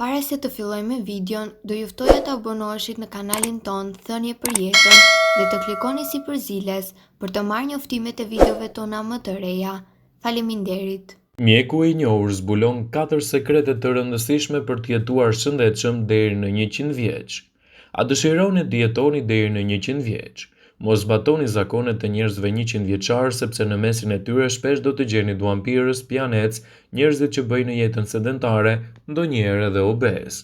Para se të fillojmë me videon, do ju ftoja të abonoheshit në kanalin ton Thënie për Jetën dhe të klikoni si përziles për të marrë njoftimet e videove tona më të reja. Faleminderit. Mjeku i njohur zbulon 4 sekrete të rëndësishme për të jetuar shëndetshëm deri në 100 vjeç. A dëshironi të jetoni deri në 100 vjeç? Mos zbatoni zakonet të njerëzve 100 vjeçar sepse në mesin e tyre shpesh do të gjeni duampirës, pianec, njerëzit që bëjnë jetën sedentare, ndonjëherë edhe obez.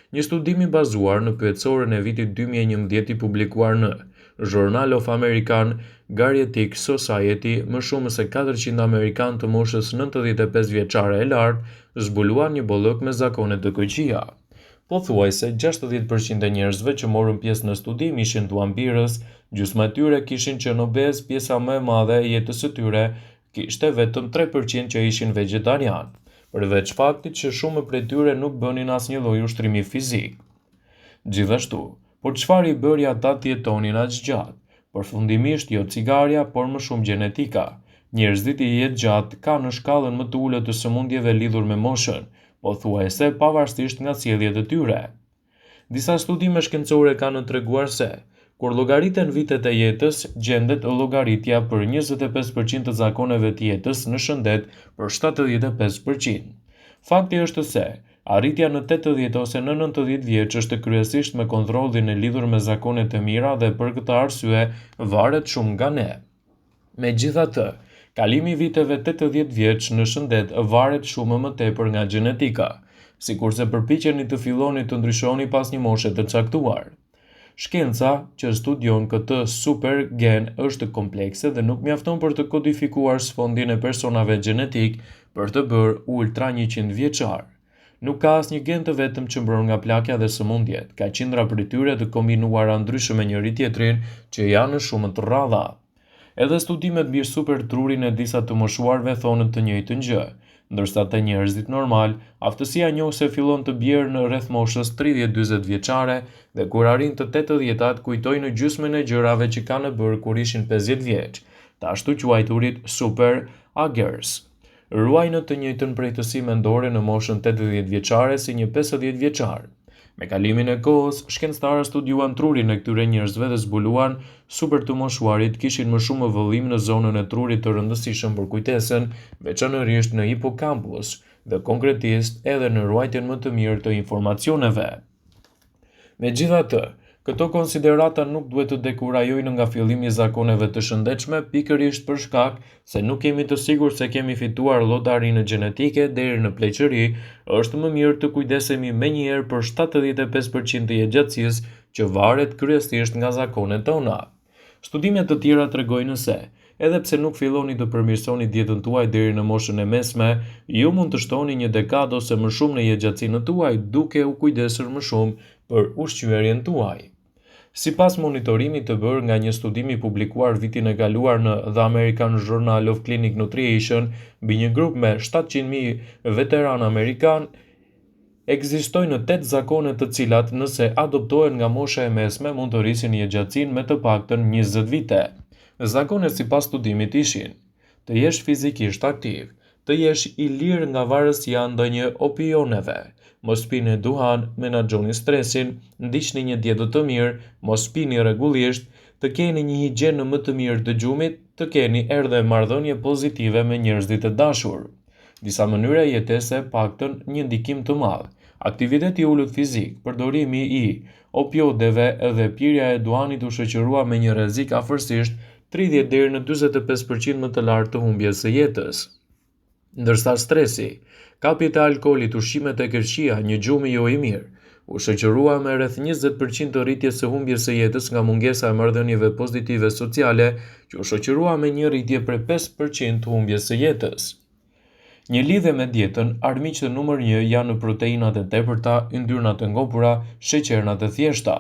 Një studim i bazuar në pyetësorën e vitit 2011 i publikuar në Journal of American Geriatric Society, më shumë se 400 amerikanë të moshës 95 vjeçare e lartë zbuluan një bollok me zakone të këqija. Pothuajse 60% e njerëzve që morën pjesë në studim ishin duampirës, gjysma e tyre kishin qenë obez, pjesa më e madhe e jetës së tyre kishte vetëm 3% që ishin vegetarian, përveç faktit që shumë prej tyre nuk bënin asnjë lloj ushtrimi fizik. Gjithashtu, por çfarë i bëri ata të jetonin aq gjatë? Përfundimisht jo cigaria, por më shumë gjenetika. Njerëzit i jetë gjatë kanë në shkallën më të ulët të sëmundjeve lidhur me moshën, pothuajse pavarësisht nga sjelljet e tyre. Disa studime shkencore kanë treguar se kur llogariten vitet e jetës, gjendet llogaritja për 25% të zakoneve të jetës në shëndet për 75%. Fakti është se arritja në 80 ose në 90 vjeç është kryesisht me kontrollin e lidhur me zakonet e mira dhe për këtë arsye varet shumë nga ne. Megjithatë, kalimi i viteve 80 vjeç në shëndet varet shumë më tepër nga gjenetika, sikurse përpiqeni të filloni të ndryshoni pas një moshe të caktuar. Shkenca që studion këtë super gen është komplekse dhe nuk mjafton për të kodifikuar sfondin e personave gjenetik për të bërë ultra 100 vjeçar. Nuk ka asnjë gen të vetëm që mbron nga plagja dhe sëmundjet, ka qindra prej tyre të kombinuara ndryshe me njëri tjetrin që janë në shumë të rralla. Edhe studimet mbi supertrurin e disa të moshuarve thonë të njëjtën gjë, ndërsa te njerëzit normal, aftësia njohëse fillon të bjerë në rreth moshës 30-40 vjeçare dhe kur arrin të 80-tat kujtojnë gjysmën e gjërave që kanë bërë kur ishin 50 vjeç, të ashtu quajturit super agers. Ruajnë të njëjtën prej mendore në moshën 80 vjeçare si një 50 vjeçar. Me kalimin e kohës, shkencëtarët studiuan trurin e këtyre njerëzve dhe zbuluan super të moshuarit kishin më shumë vëllim në zonën e trurit të rëndësishëm për kujtesën, veçanërisht në hipokampus dhe konkretisht edhe në ruajtjen më të mirë të informacioneve. Megjithatë, këto konsiderata nuk duhet të dekurajojnë nga fillimi i zakoneve të shëndetshme pikërisht për shkak se nuk jemi të sigurt se kemi fituar llotarinë gjenetike deri në pleqëri, është më mirë të kujdesemi menjëherë për 75% të jetëgjatësisë që varet kryesisht nga zakonet tona. Studime të tjera tregojnë se edhe pse nuk filloni të përmirësoni dietën tuaj deri në moshën e mesme, ju mund të shtoni një dekadë ose më shumë në jetëgjatësinë tuaj duke u kujdesur më shumë për ushqyerjen tuaj. Sipas monitorimit të bërë nga një studim i publikuar vitin e kaluar në The American Journal of Clinical Nutrition mbi një grup me 700.000 veteranë amerikanë, ekzistojnë 8 zakone të cilat nëse adoptohen nga mosha e mesme mund të rrisin jetëgjatësinë me të paktën 20 vite. Zakonet sipas studimit ishin: të jesh fizikisht aktiv, të jesh i lirë nga varësia ndonjë opioneve, mos pini duhan, menaxhoni stresin, ndiqni një dietë të mirë, mos pini rregullisht, të keni një higjenë më të mirë të gjumit, të keni edhe marrëdhënie pozitive me njerëzit e dashur. Disa mënyra jetese paktën një ndikim të madh. Aktiviteti i ulët fizik, përdorimi i opioideve dhe pirja e duhanit u shoqërua me një rrezik afërsisht 30 deri në 45% më të lartë të humbjes së jetës. Ndërsa stresi, kapjet e alkoolit, ushqimet e këqija, një gjumë jo i mirë, u shoqërua me rreth 20% të rritjes së humbjes së jetës nga mungesa e marrëdhënieve pozitive sociale, që u shoqërua me një rritje prej 5% të humbjes së jetës. Një lidhje me dietën, armiqtë numër 1 janë proteinat e tepërta, yndyrnat e ngopura, sheqernat e thjeshta.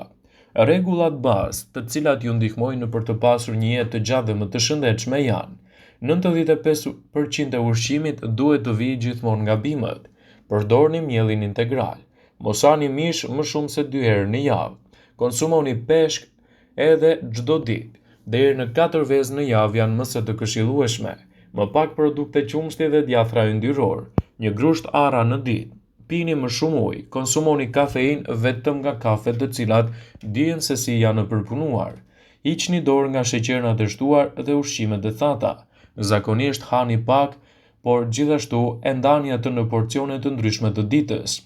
Rregullat bazë, të cilat ju ndihmojnë për të pasur një jetë të gjatë dhe më të shëndetshme janë: 95% e ushqimit duhet të vijë gjithmonë nga bimët. Përdorni mielin integral. Mos hani mish më shumë se 2 herë në javë. Konsumoni peshk edhe çdo ditë. Deri në 4 vezë në javë janë më së të këshillueshme. Më pak produkte qumshti dhe djathra yndyror. Një grusht arra në ditë. pini më shumë ujë, konsumoni kafeinë vetëm nga kafet të cilat dihen se si janë përpunuar. Hiqni dorë nga sheqernat e shtuar dhe ushqimet e thata. Zakonisht hani pak, por gjithashtu e ndani atë në porcione të ndryshme të ditës.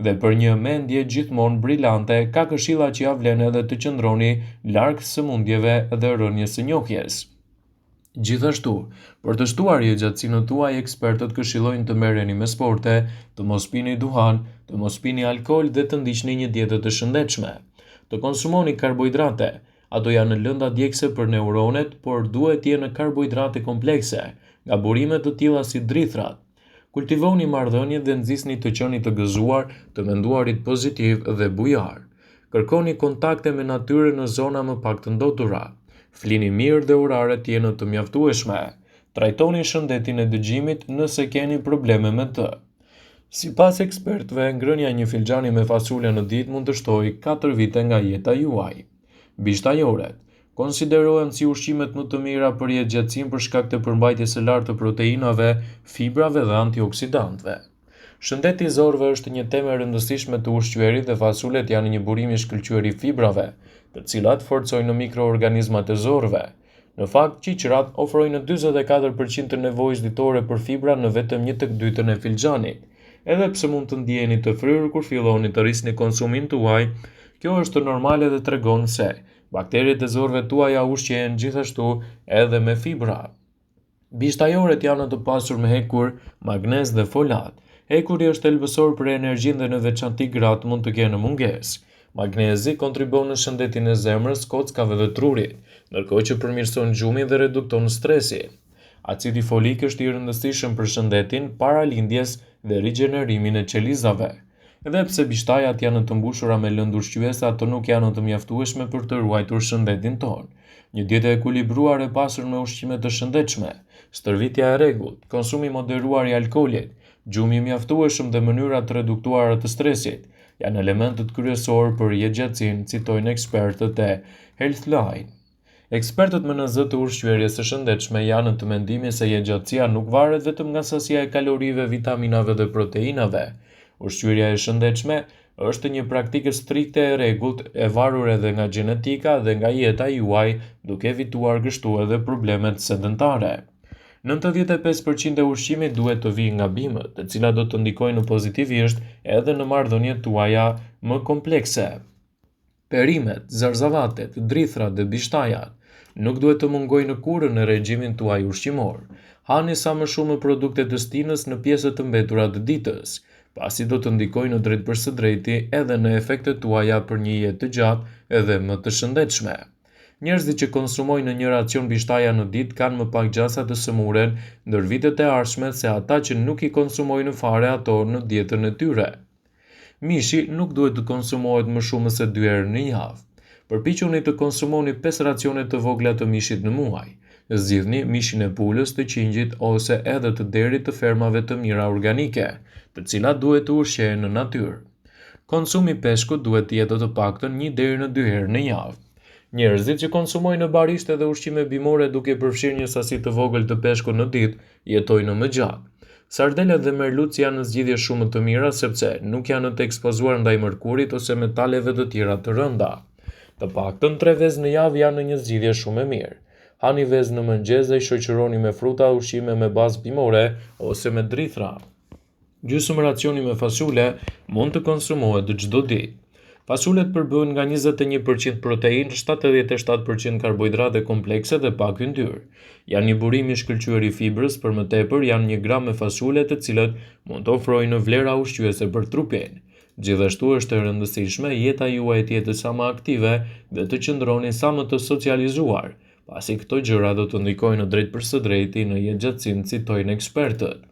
Dhe për një mendje gjithmonë brillante, ka këshilla që ja vlen edhe të qëndroni larg sëmundjeve dhe rënies së njohjes. Gjithashtu, për të shtuar jetëgjatësinë tuaj, ekspertët këshillojnë të merreni me sporte, të mos pini duhan, të mos pini alkool dhe të ndiqni një dietë të shëndetshme. Të konsumoni karbohidrate. Ato janë lënda djegëse për neuronet, por duhet të jenë karbohidrate komplekse, nga burime të tilla si drithrat. Kultivoni marrëdhënie dhe nxisni të qeni të gëzuar, të menduarit pozitiv dhe bujar. Kërkoni kontakte me natyrën në zona më pak të ndotura. Flini mirë dhe oraret të jenë të mjaftueshme. Trajtoni shëndetin e dëgjimit nëse keni probleme me të. Sipas ekspertëve, ngrënia e një filxhani me fasule në ditë mund të shtojë 4 vite nga jeta juaj. Bishtajoret konsiderohen si ushqimet më të mira për jetëgjatësinë për shkak të përmbajtjes së lartë të proteinave, fibrave dhe antioksidantëve. Shëndeti i zorëve është një temë e rëndësishme të ushqyerit dhe fasulet janë një burim i shkëlqyer i fibrave, të cilat forcojnë mikroorganizmat e zorëve. Në fakt, qiqërat ofrojnë 44% të nevojës ditore për fibra në vetëm 1/2 e filxhanit. Edhe pse mund të ndjeheni të fryrë kur filloni të rrisni konsumin tuaj, kjo është normale dhe tregon se bakteriet e zorëve tuaja ushqehen gjithashtu edhe me fibra. Bishtajoret janë të pasur me hekur, magnez dhe folat. Hekuri është thelbësor për energjinë dhe në veçanti gratë mund të kenë mungesë. Magnezi kontribon në shëndetin e zemrës, kockave dhe trurit, ndërkohë që përmirëson gjumin dhe redukton stresin. Acidi folik është i rëndësishëm për shëndetin, paralindjes dhe rigjenerimin e qelizave. Edhe pse bishtajat janë të mbushura me lëndë ushqyese, ato nuk janë të mjaftueshme për të ruajtur shëndetin tonë. Një dietë e ekuilibruar e pasur me ushqime të shëndetshme, stërvitja e rregullt, konsumi moderuar i alkoolit, gjumi i mjaftueshëm dhe mënyra të reduktuara të stresit janë elementët kryesorë për jetëgjatësinë, citojnë ekspertët e Healthline. Ekspertët me NZ të ushqyerjes së shëndetshme janë të mendimit se jetëgjatësia nuk varet vetëm nga sasia e kalorive, vitaminave dhe proteinave. Ushqyerja e shëndetshme është një praktikë strikte e rregullt, e varur edhe nga gjenetika dhe nga jeta juaj, duke evituar kështu edhe problemet sedentare. 95% e ushqimit duhet të vijë nga bimët, të cilat do të ndikojnë pozitivisht edhe në marrëdhëniet tuaja më komplekse. Perimet, zarzavatet, drithrat dhe bishtajat nuk duhet të mungojnë në kurrë në regjimin tuaj ushqimor. Hani sa më shumë produkte të stinës në pjesët të mbetura të ditës, pasi do të ndikojnë drejt për së drejti edhe në efektet tuaja për një jetë të gjatë edhe më të shëndetshme. Njerëzit që konsumojnë një racion bishtaja në ditë kanë më pak gjasa të sëmuren ndër vitet e ardhshme se ata që nuk i konsumojnë fare ato në dietën e tyre. Mishi nuk duhet të konsumohet më shumë se 2 herë në javë. Përpiquni të konsumoni 5 racione të vogla të mishit në muaj. Zgjidhni mishin e pulës, të qingjit ose edhe të derit të fermave të mira organike, të cilat duhet të ushqehen në natyrë. Konsumi i peshkut duhet të jetë të paktën 1 deri në 2 herë në javë. Njerëzit që konsumojnë barishte dhe ushqime bimore duke përfshirë një sasi të vogël të peshkut në ditë, jetojnë më gjatë. Sardelet dhe merluci janë në zgjidhje shumë të mira sepse nuk janë të ekspozuar ndaj mërkurit ose metaleve të tjera të rënda. Të paktën 3 vezë në javë janë një zgjidhje shumë e mirë. Hani vezë në mëngjes dhe i shoqëroni me fruta, ushqime me bazë bimore ose me drithra. Gjysmë racioni me fasule mund të konsumohet çdo ditë. Fasulet përbëhen nga 21% proteinë, 77% karbohidrate komplekse dhe pak yndyrë. Janë një burim i shkëlqyer i fibrës, për më tepër janë 1 gram me fasule të cilët mund të ofrojnë vlera ushqyese për trupin. Gjithashtu është e rëndësishme jeta juaj të jetë sa më aktive dhe të qëndroni sa më të socializuar, pasi këto gjëra do të ndikojnë drejt për së drejti në jetëgjatësinë, citojnë ekspertët.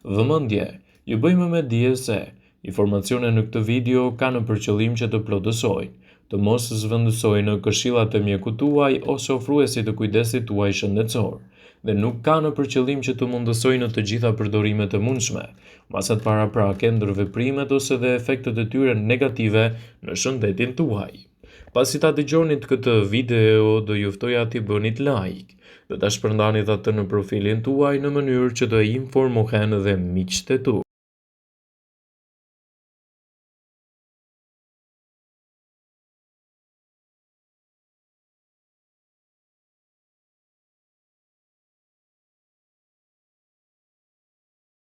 Vëmendje, ju bëjmë me dije se informacionet në këtë video kanë për qëllim që të plotësojnë, të mos zvendësojnë këshillat e mjekut tuaj ose ofruesit të kujdesit tuaj shëndetësor, dhe nuk kanë për qëllim që të mundësojnë të gjitha përdorimet e mundshme, masat paraprake ndër veprimet ose dhe efektet e tyre negative në shëndetin tuaj. Pasi ta dëgjonit këtë video, do ju ftoja t'i bënit like dhe ta shpërndanit atë në profilin tuaj në mënyrë që të informohen dhe miqtë e tu.